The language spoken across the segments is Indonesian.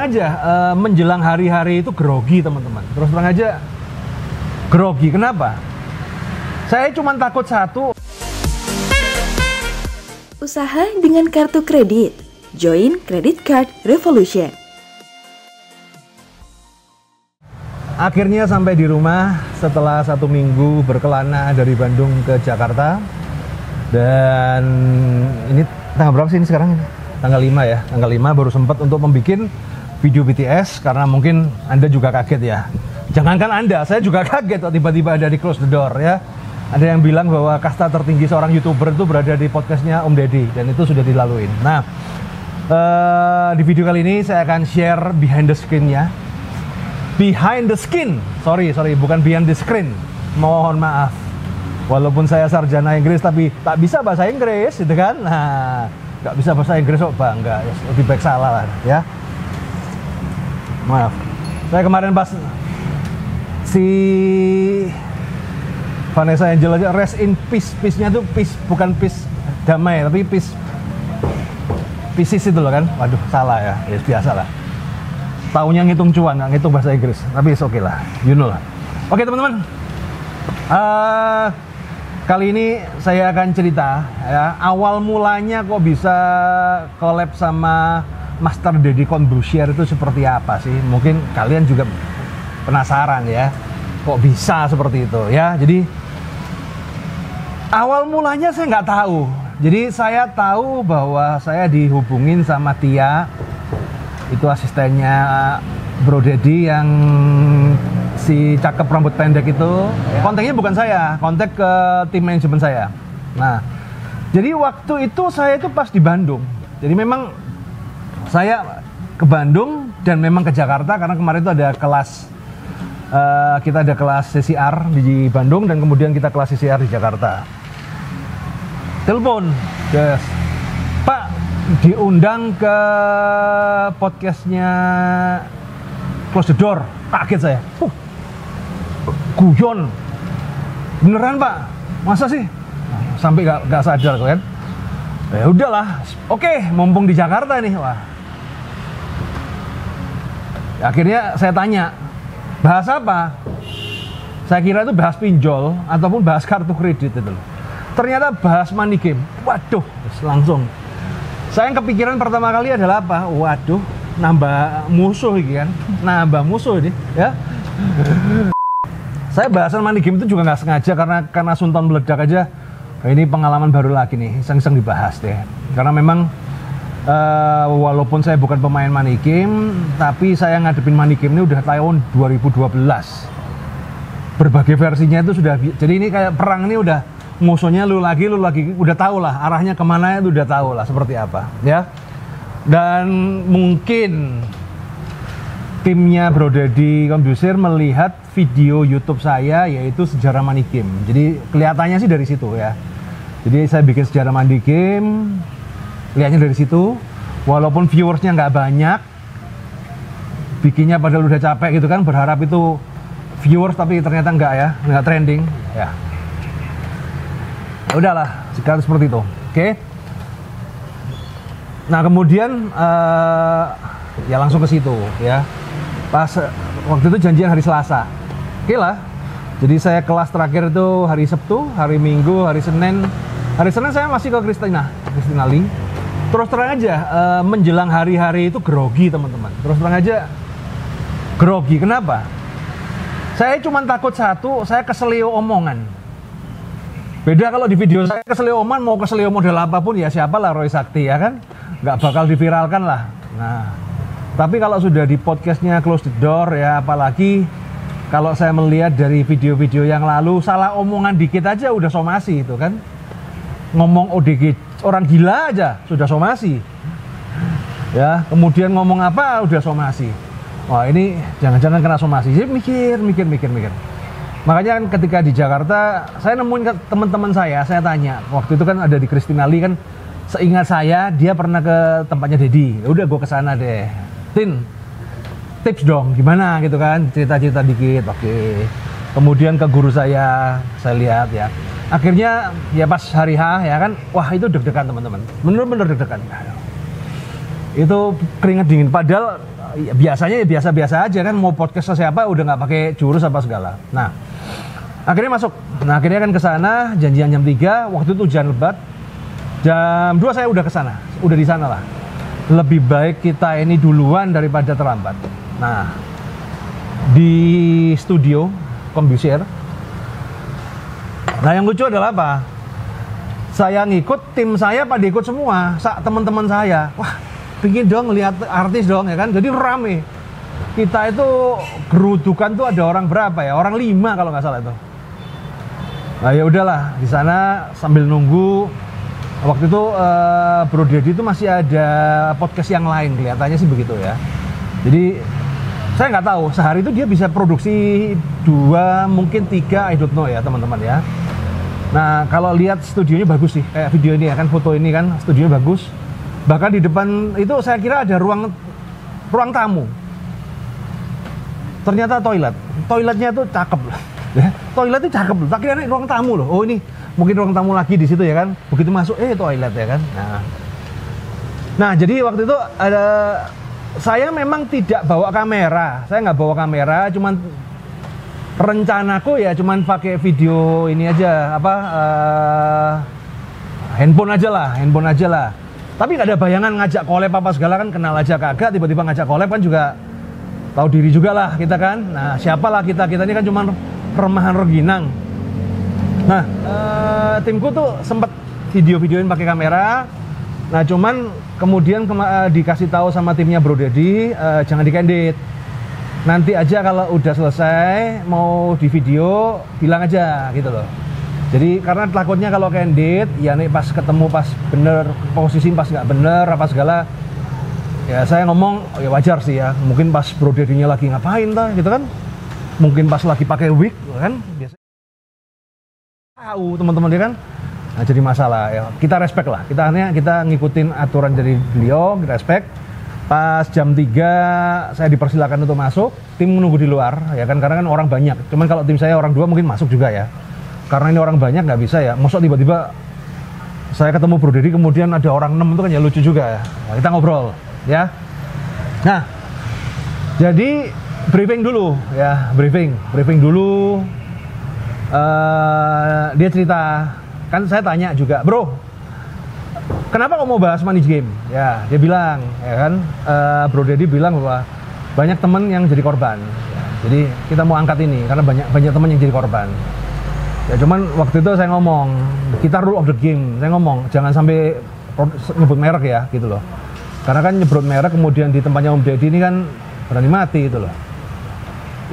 terang aja, menjelang hari-hari itu grogi teman-teman. Terus terang aja grogi. Kenapa? Saya cuma takut satu. Usaha dengan kartu kredit. Join Credit Card Revolution. Akhirnya sampai di rumah setelah 1 minggu berkelana dari Bandung ke Jakarta. Dan ini tanggal berapa sih ini sekarang? Tanggal 5 ya. Tanggal 5 baru sempat untuk membuat video BTS karena mungkin Anda juga kaget ya. Jangankan Anda, saya juga kaget kok tiba-tiba ada di Close the Door ya. Ada yang bilang bahwa kasta tertinggi seorang YouTuber itu berada di podcastnya Om Deddy dan itu sudah dilaluin. Nah, di video kali ini saya akan share behind the screen-nya. Behind the skin, sorry, bukan behind the screen. Mohon maaf. Walaupun saya sarjana Inggris tapi tak bisa bahasa Inggris, gitu kan? Nah, nggak bisa bahasa Inggris kok bangga, ya, lebih baik salah lah, ya. Maaf. Saya kemarin pas si Vanessa Angel aja rest in peace, peace-nya tuh peace, bukan peace damai, tapi peace Pisces itu loh kan. Waduh, salah ya. Ya biasa lah. Taunya ngitung cuan, nggak ngitung bahasa Inggris. Tapi oke lah, you know lah. Oke teman-teman, kali ini saya akan cerita ya, awal mulanya kok bisa collab sama Master Deddy Corbuzier itu seperti apa sih? Mungkin kalian juga penasaran ya, kok bisa seperti itu ya. Jadi awal mulanya saya nggak tahu. Jadi saya tahu bahwa saya dihubungin sama Tia, itu asistennya Bro Deddy yang si cakep rambut pendek itu. Kontaknya bukan saya, kontak ke tim manajemen saya. Nah, jadi waktu itu saya itu pas di Bandung. Jadi memang saya ke Bandung dan memang ke Jakarta karena kemarin itu ada kelas, kita ada kelas CCR di Bandung dan kemudian kita kelas CCR di Jakarta. Telepon, yes. Pak, diundang ke podcastnya Close the Door. Kaget saya. Guyon. Beneran Pak? Masa sih? Sampai gak sadar kan? Ya udahlah. Oke, mumpung di Jakarta nih. Wah. Akhirnya saya tanya, bahas apa? Saya kira itu bahas pinjol ataupun bahas kartu kredit itu loh. Ternyata bahas money game. Waduh, langsung. Saya yang kepikiran pertama kali adalah apa? Waduh, nambah musuh ini kan. Nambah musuh ini, ya. Saya bahasan money game itu juga nggak sengaja karena Sultan meledak aja. Ini pengalaman baru lagi nih, iseng-iseng dibahas deh. Karena memang walaupun saya bukan pemain money game, tapi saya ngadepin money game ini udah tahun 2012. Berbagai versinya itu sudah. Jadi ini kayak perang ini udah. Musuhnya lu lagi, udah tahu lah arahnya kemana itu udah tahu lah seperti apa ya. Dan mungkin timnya Bro Deddy Corbuzier melihat video YouTube saya yaitu sejarah money game. Jadi kelihatannya sih dari situ ya. Jadi saya bikin sejarah money game, lihatnya dari situ. Walaupun viewersnya nggak banyak, bikinnya padahal udah capek gitu kan, berharap itu viewers tapi ternyata nggak trending ya. Udahlah, sekarang seperti itu. Oke. Nah, kemudian ya langsung ke situ ya. Pas waktu itu janjian hari Selasa. Oke lah. Jadi saya kelas terakhir itu hari Sabtu, hari Minggu, hari Senin. Hari Senin saya masih ke Christina Lee. Terus terang aja menjelang hari-hari itu grogi, teman-teman. Terus terang aja grogi. Kenapa? Saya cuma takut satu, saya keselio omongan. Beda kalau di video saya keselioman, mau keselio model apapun ya siapalah Roy Sakti ya kan, nggak bakal diviralkan lah. Nah, tapi kalau sudah di podcastnya Close the Door ya, apalagi kalau saya melihat dari video-video yang lalu, salah omongan dikit aja udah somasi itu kan. Ngomong ODG orang gila aja sudah somasi. Ya, kemudian ngomong apa udah somasi. Wah ini jangan-jangan kena somasi. Jadi mikir. Makanya kan ketika di Jakarta, saya nemuin teman-teman saya tanya, waktu itu kan ada di Christina Lee kan, seingat saya dia pernah ke tempatnya Deddy. Ya udah gue kesana deh. Tin, tips dong, gimana gitu kan, cerita-cerita dikit, oke. Kemudian ke guru saya lihat ya. Akhirnya ya pas hari H ya kan, wah itu deg-degan teman-teman, bener-bener deg-degan. Itu keringet dingin. Padahal ya, biasanya ya biasa-biasa aja kan, mau podcast siapa udah nggak pakai jurus apa segala. Nah, akhirnya masuk. Nah, akhirnya kan ke sana, janjian jam 3, waktu itu hujan lebat. Jam 2 saya udah ke sana, udah di sana lah. Lebih baik kita ini duluan daripada terlambat. Nah, di studio Combusier. Nah, yang lucu adalah apa? Saya ngikut, tim saya pada ikut semua, teman-teman saya. Wah, pingin dong lihat artis dong ya kan, jadi rame. Kita itu gerudukan tuh ada orang berapa ya? Orang 5 kalau nggak salah itu. Nah ya udahlah, di sana sambil nunggu. Waktu itu Bro Deddy itu masih ada podcast yang lain, kelihatannya sih begitu ya. Jadi saya nggak tahu sehari itu dia bisa produksi 2 mungkin 3, I don't know ya teman-teman ya. Nah kalau lihat studionya bagus sih, kayak video ini ya kan, foto ini kan studionya bagus. Bahkan di depan itu saya kira ada ruang tamu. Ternyata toiletnya tuh cakep loh. Ya, toilet itu cakep loh. Tak kira ini ruang tamu loh. Oh ini mungkin ruang tamu lagi di situ ya kan. Begitu masuk toilet ya kan. Nah jadi waktu itu saya memang tidak bawa kamera. Saya nggak bawa kamera, cuman rencanaku ya cuman pakai video ini aja handphone aja lah. Tapi nggak ada bayangan ngajak collab apa segala kan, kenal aja kagak, tiba-tiba ngajak collab kan juga tahu diri juga lah kita kan. Nah siapalah kita ini kan cuman remahan reginang. Nah timku tuh sempet video-videoin pakai kamera. Nah cuman kemudian dikasih tahu sama timnya Bro Deddy, jangan di-candid. Nanti aja kalau udah selesai mau di video bilang aja gitu loh. Jadi karena takutnya kalau candid ya nih pas ketemu pas bener posisi pas nggak bener apa segala, ya saya ngomong ya wajar sih ya. Mungkin pas Bro Deddy-nya lagi ngapain gitu kan, mungkin pas lagi pakai wig kan, biasanya tahu teman-teman dia kan. Nah jadi masalah ya, kita respect lah, kita ngikutin aturan dari beliau, kita respect. Pas jam 3 saya dipersilakan untuk masuk, tim menunggu di luar ya kan, karena kan orang banyak. Cuman kalau tim saya orang 2 mungkin masuk juga ya, karena ini orang banyak nggak bisa ya. Maksud tiba-tiba saya ketemu Bro Deddy kemudian ada orang 6 itu kan ya lucu juga ya. Nah, kita ngobrol ya. Nah jadi briefing dulu ya, briefing dulu. Dia cerita, kan saya tanya juga, bro kenapa kok mau bahas manage game? Ya dia bilang ya kan, Bro Deddy bilang bahwa banyak temen yang jadi korban ya, jadi kita mau angkat ini karena banyak temen yang jadi korban ya. Cuman waktu itu saya ngomong, kita rule of the game, saya ngomong jangan sampai nyebut merek ya gitu loh, karena kan nyebut merek kemudian di tempatnya Om Deddy ini kan berani mati gitu loh.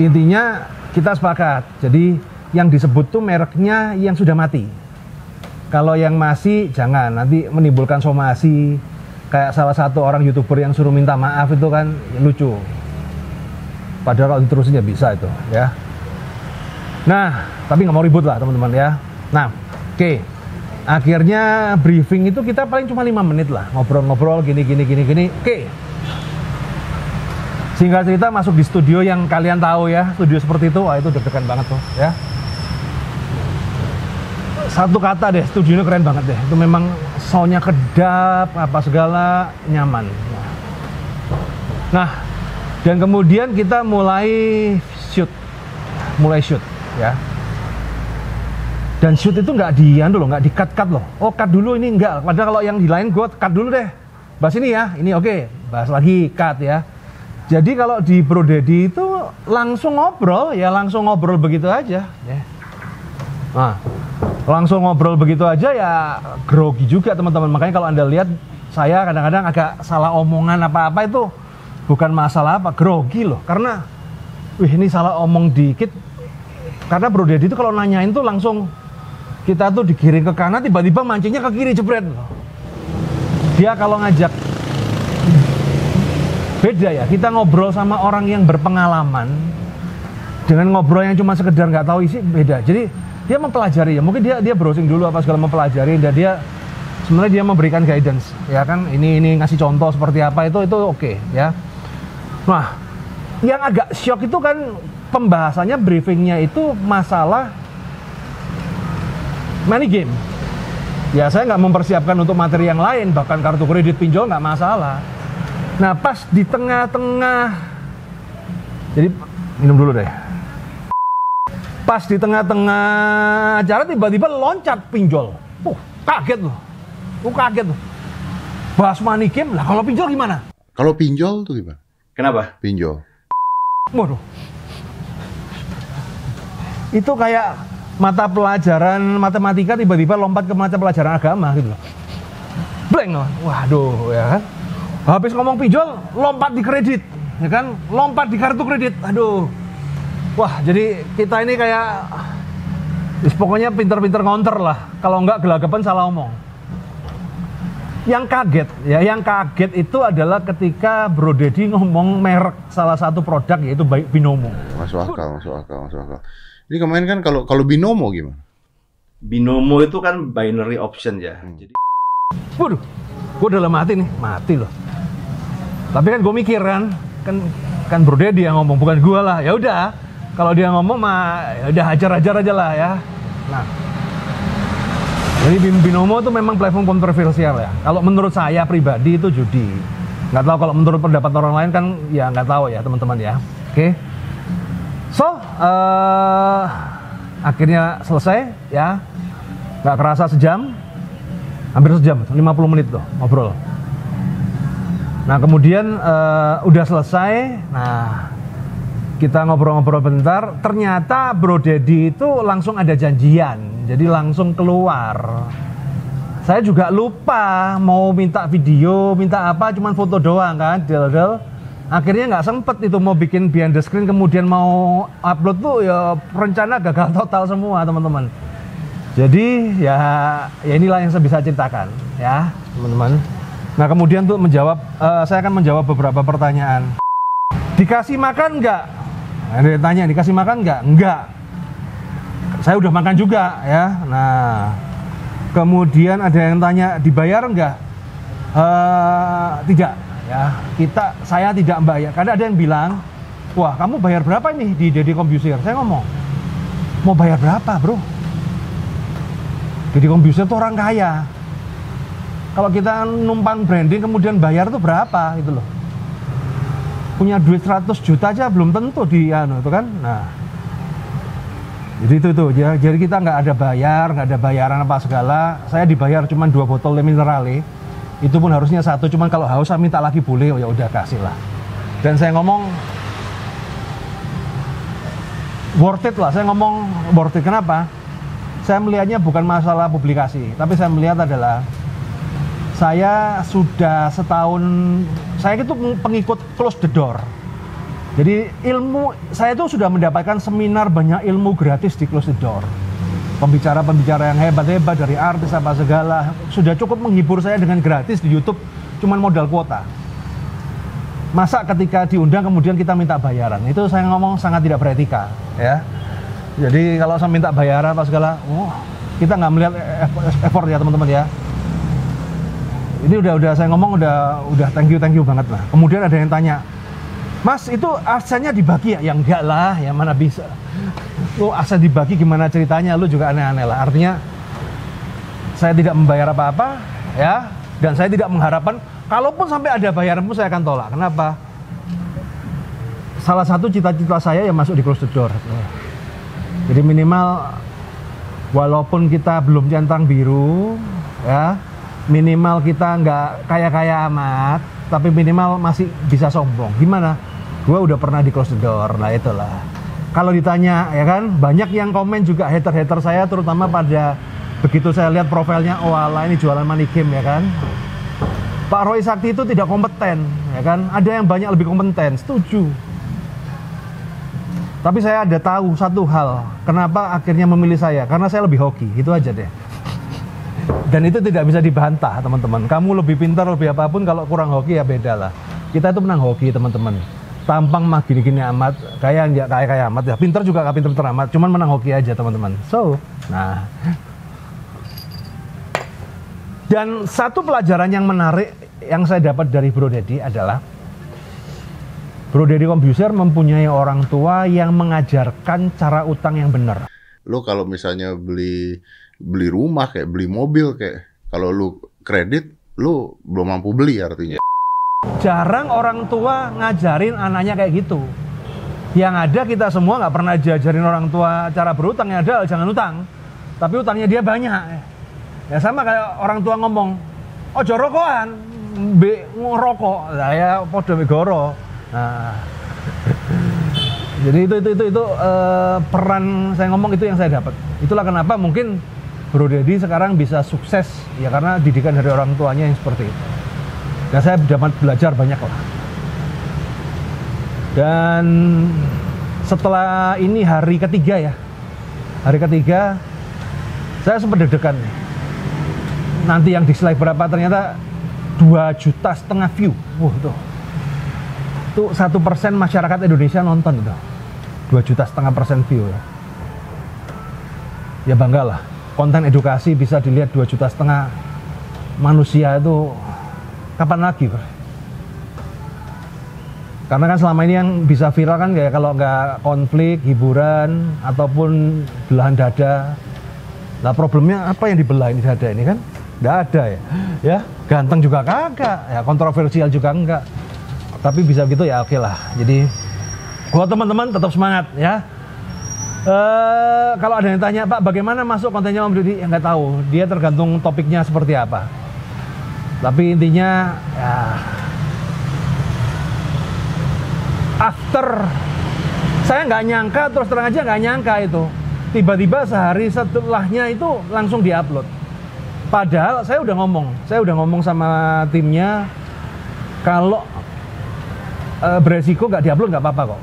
Intinya kita sepakat, jadi yang disebut tuh mereknya yang sudah mati. Kalau yang masih jangan, nanti menimbulkan somasi. Kayak salah satu orang YouTuber yang suruh minta maaf itu kan ya, lucu. Padahal kalau diterusin ya bisa itu ya. Nah, tapi nggak mau ribut lah teman-teman ya. Nah, oke. Akhirnya briefing itu kita paling cuma 5 menit lah, ngobrol-ngobrol gini. Oke. Singkat cerita masuk di studio yang kalian tahu ya, studio seperti itu, wah itu deg-degan banget tuh ya. Satu kata deh, studionya keren banget deh. Itu memang soundnya kedap, apa segala, nyaman. Nah, dan kemudian kita mulai shoot ya. Dan shoot itu nggak di cut loh. Oh cut dulu ini enggak. Padahal kalau yang di lain gue cut dulu deh. Bahas ini ya, ini oke. Bahas lagi cut ya. Jadi kalau di Bro Deddy itu langsung ngobrol begitu aja. Ya. Nah, langsung ngobrol begitu aja ya grogi juga teman-teman. Makanya kalau Anda lihat saya kadang-kadang agak salah omongan apa-apa itu bukan masalah grogi loh. Karena ini salah omong dikit. Karena Bro Deddy itu kalau nanyain tuh langsung kita tuh digiring ke kanan, tiba-tiba mancingnya ke kiri jebret. Dia kalau ngajak beda ya. Kita ngobrol sama orang yang berpengalaman dengan ngobrol yang cuma sekedar nggak tahu isi, beda. Jadi dia mempelajari ya, mungkin dia browsing dulu apa segala, mempelajari, dan dia sebenarnya dia memberikan guidance ya kan, ini ngasih contoh seperti apa itu oke ya. Nah yang agak shock itu kan pembahasannya, briefingnya itu masalah money game ya. Saya nggak mempersiapkan untuk materi yang lain, bahkan kartu kredit pinjol nggak masalah, Nah pas di tengah-tengah, jadi minum dulu deh. Pas di tengah-tengah acara tiba-tiba loncat pinjol. Kaget loh. Kaget loh. Bahas money game lah, kalau pinjol gimana? Kalau pinjol tuh gimana? Kenapa? Pinjol. Waduh. Itu kayak mata pelajaran matematika tiba-tiba lompat ke mata pelajaran agama gitu loh. Blank loh. Waduh ya kan. Habis ngomong pinjol, lompat di kredit, ya kan? Lompat di kartu kredit. Aduh. Wah, jadi kita ini kayak pokoknya pinter-pinter ngonter lah. Kalau enggak gelagapan salah omong. Yang kaget itu adalah ketika Bro Deddy ngomong merek salah satu produk yaitu Binomo. Masuk akal. Ini kemarin kan kalau Binomo gimana? Binomo itu kan binary option ya. Jadi waduh, gue dalam mati loh. Tapi kan gue mikir kan Bro Deddy yang ngomong, bukan gue lah. Ya udah, kalau dia ngomong mah ya udah hajar aja lah ya. Nah, jadi Binomo itu memang platform kontroversial ya. Kalau menurut saya pribadi itu judi. Nggak tahu kalau menurut pendapat orang lain kan ya nggak tahu ya teman-teman ya. Oke. So, akhirnya selesai ya. Nggak kerasa sejam. Hampir sejam, 50 menit tuh ngobrol. Nah kemudian udah selesai. Nah kita ngobrol-ngobrol bentar. Ternyata Bro Deddy itu langsung ada janjian. Jadi langsung keluar. Saya juga lupa mau minta video, minta apa, cuman foto doang kan, del. Akhirnya nggak sempet itu mau bikin behind the screen, kemudian mau upload tuh ya rencana gagal total semua teman-teman. Jadi ya inilah yang saya bisa ceritakan ya teman-teman. Nah kemudian tuh saya akan menjawab beberapa pertanyaan. Dikasih makan nggak? Ada yang tanya dikasih makan nggak? Nggak. Saya udah makan juga ya. Nah, kemudian ada yang tanya dibayar nggak? Tidak ya. Saya tidak bayar. Karena ada yang bilang, wah kamu bayar berapa ini di Deddy Corbuzier? Saya ngomong, mau bayar berapa bro? Deddy Corbuzier tuh orang kaya. Kalau kita numpang branding kemudian bayar tuh berapa gitu loh. Punya duit 100 juta aja belum tentu itu kan. Nah, jadi itu ya. Jadi kita nggak ada bayaran apa segala. Saya dibayar cuma 2 botol minerale. Itu pun harusnya 1, cuman kalau haus saya minta lagi boleh. Oh ya udah kasih lah. Dan saya ngomong worth it lah. Saya ngomong worth it kenapa? Saya melihatnya bukan masalah publikasi, tapi saya melihat adalah saya sudah setahun, saya itu pengikut close the door. Jadi saya itu sudah mendapatkan seminar banyak ilmu gratis di close the door. Pembicara-pembicara yang hebat-hebat dari artis apa segala, sudah cukup menghibur saya dengan gratis di YouTube, cuman modal kuota. Masa ketika diundang kemudian kita minta bayaran, itu saya ngomong sangat tidak beretika ya. Jadi kalau saya minta bayaran apa segala, kita nggak melihat effort ya teman-teman ya. Ini udah saya ngomong udah thank you banget lah. Kemudian ada yang tanya, Mas itu asetnya dibagi ya? Ya enggak lah, ya mana bisa. Lu aset dibagi gimana ceritanya? Lu juga aneh-aneh lah. Artinya saya tidak membayar apa-apa ya, dan saya tidak mengharapkan kalaupun sampai ada bayaran pun saya akan tolak. Kenapa? Salah satu cita-cita saya yang masuk di close the door. Jadi minimal walaupun kita belum centang biru ya, minimal kita nggak kaya-kaya amat, tapi minimal masih bisa sombong. Gimana? Gue udah pernah di close the door, lah itulah. Kalau ditanya ya kan, banyak yang komen juga hater-hater saya, terutama pada begitu saya lihat profilnya, oh ala ini jualan money game ya kan. Pak Roy Sakti itu tidak kompeten ya kan, ada yang banyak lebih kompeten, setuju. Tapi saya ada tahu satu hal, kenapa akhirnya memilih saya, karena saya lebih hoki, itu aja deh. Dan itu tidak bisa dibantah teman-teman. Kamu lebih pintar, lebih apapun, kalau kurang hoki ya beda lah. Kita itu menang hoki teman-teman. Tampang mah gini-gini amat, kaya nggak kaya amat ya. Pintar juga nggak pintar amat, cuman menang hoki aja teman-teman. So, nah. Dan satu pelajaran yang menarik yang saya dapat dari Bro Deddy adalah Bro Deddy Corbuzier mempunyai orang tua yang mengajarkan cara utang yang benar. Lo kalau misalnya beli rumah kayak beli mobil kayak kalau lu kredit lu belum mampu beli artinya. jarang orang tua ngajarin anaknya kayak gitu. Yang ada kita semua nggak pernah diajarin orang tua cara berutang, yang ada jangan utang. Tapi utangnya dia banyak. Ya sama kayak orang tua ngomong, ojo rokokan, ngerokok, saya podo megoro. Nah, jadi itu peran saya ngomong itu yang saya dapat. Itulah kenapa mungkin Bro Deddy sekarang bisa sukses ya karena didikan dari orang tuanya yang seperti itu. Dan saya dapat belajar banyak lah. Dan setelah ini hari ketiga ya, saya sempat deg-degan nih. Nanti yang dislike berapa, ternyata 2,5 juta view. Itu 1% masyarakat Indonesia nonton itu. 2,5 juta view ya. Ya banggalah, konten edukasi bisa dilihat 2,5 juta manusia itu kapan lagi, Bro? Karena kan selama ini yang bisa viral kan kayak kalau nggak konflik, hiburan, ataupun belahan dada. Nah problemnya apa yang dibelah ini dada ini kan? Nggak ada ya. Ganteng juga kagak, ya kontroversial juga enggak. Tapi bisa gitu ya oke lah. Jadi buat teman-teman tetap semangat ya. Kalau ada yang tanya, Pak bagaimana masuk kontennya Om Deddy? Ya nggak tahu, dia tergantung topiknya seperti apa. Tapi intinya ya after saya nggak nyangka, terus terang aja nggak nyangka itu tiba-tiba sehari setelahnya itu langsung diupload. Padahal saya udah ngomong sama timnya kalau beresiko nggak diupload nggak apa-apa kok,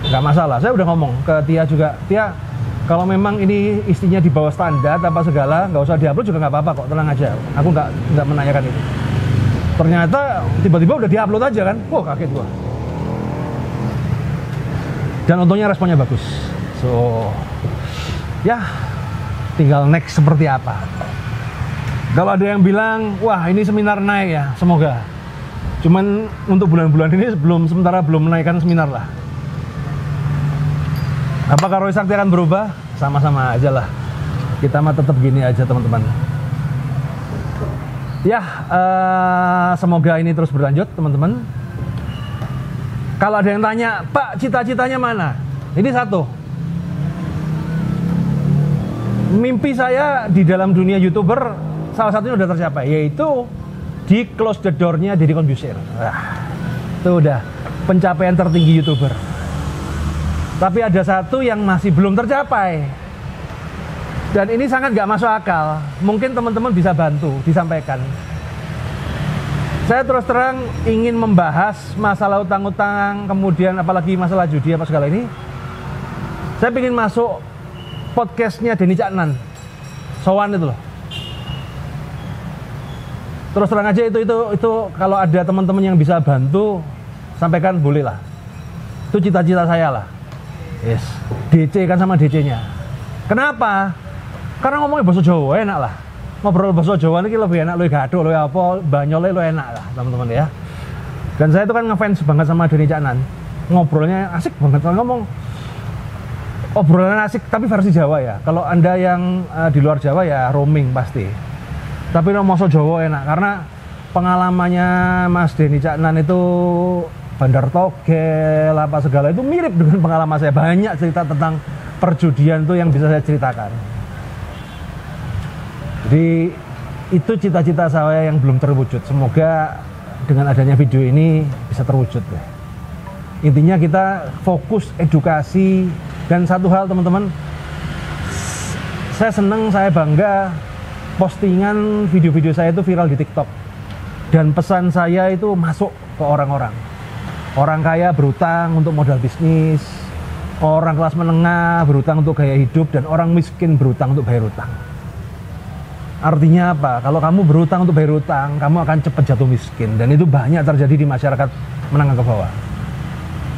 nggak masalah. Saya udah ngomong ke Tia juga, Tia kalau memang ini istrinya di bawah standar apa segala nggak usah diupload juga nggak apa-apa kok, tenang aja. Aku nggak menanyakan itu. Ternyata tiba-tiba udah diupload aja kan, wah kaget gua. Dan untungnya responnya bagus. So ya tinggal next seperti apa. Kalau ada yang bilang, wah ini seminar naik ya, semoga. Cuman untuk bulan-bulan ini sementara belum menaikkan seminar lah. Apakah Roy Sakti akan berubah? Sama-sama aja lah. Kita mah tetap gini aja teman-teman. Ya, semoga ini terus berlanjut teman-teman. Kalau ada yang tanya, Pak cita-citanya mana? Ini satu. Mimpi saya di dalam dunia YouTuber salah satunya udah tercapai, yaitu di close the door-nya Deddy Corbuzier. Itu udah pencapaian tertinggi YouTuber. Tapi ada satu yang masih belum tercapai. Dan ini sangat gak masuk akal. Mungkin teman-teman bisa bantu disampaikan. Saya terus terang ingin membahas masalah utang-utang, kemudian apalagi masalah judi apa segala ini. Saya ingin masuk podcastnya Denny Caknan, Sowan itu loh. Terus terang aja itu kalau ada teman-teman yang bisa bantu, sampaikan boleh lah. Itu cita-cita saya lah. Yes, DC kan sama DC-nya. Kenapa? Karena ngomongnya bahasa Jawa enak lah. Ngobrol bahasa Jawa ini lebih enak, lebih gaduh, lebih apa, banyolnya lebih enak lah teman-teman ya. Dan saya itu kan ngefans banget sama Denny Caknan. Ngobrolnya asik banget, ngomong obrolan asik tapi versi Jawa ya. Kalau Anda yang di luar Jawa ya roaming pasti. Tapi ngomong Jawa enak karena pengalamannya Mas Denny Caknan itu Bandar Togel apa segala itu mirip dengan pengalaman saya. Banyak cerita tentang perjudian itu yang bisa saya ceritakan. Jadi itu cita-cita saya yang belum terwujud. Semoga dengan adanya video ini bisa terwujud ya. Intinya kita fokus edukasi. Dan satu hal teman-teman, saya senang, saya bangga postingan video-video saya itu viral di TikTok. Dan pesan saya itu masuk ke orang-orang. Orang kaya berutang untuk modal bisnis, orang kelas menengah berutang untuk gaya hidup, dan orang miskin berutang untuk bayar utang. Artinya apa? Kalau kamu berutang untuk bayar utang, kamu akan cepat jatuh miskin. Dan itu banyak terjadi di masyarakat menengah ke bawah.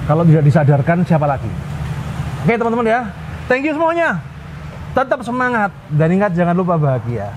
Kalau tidak disadarkan, siapa lagi? Oke teman-teman ya, thank you semuanya. Tetap semangat dan ingat jangan lupa bahagia.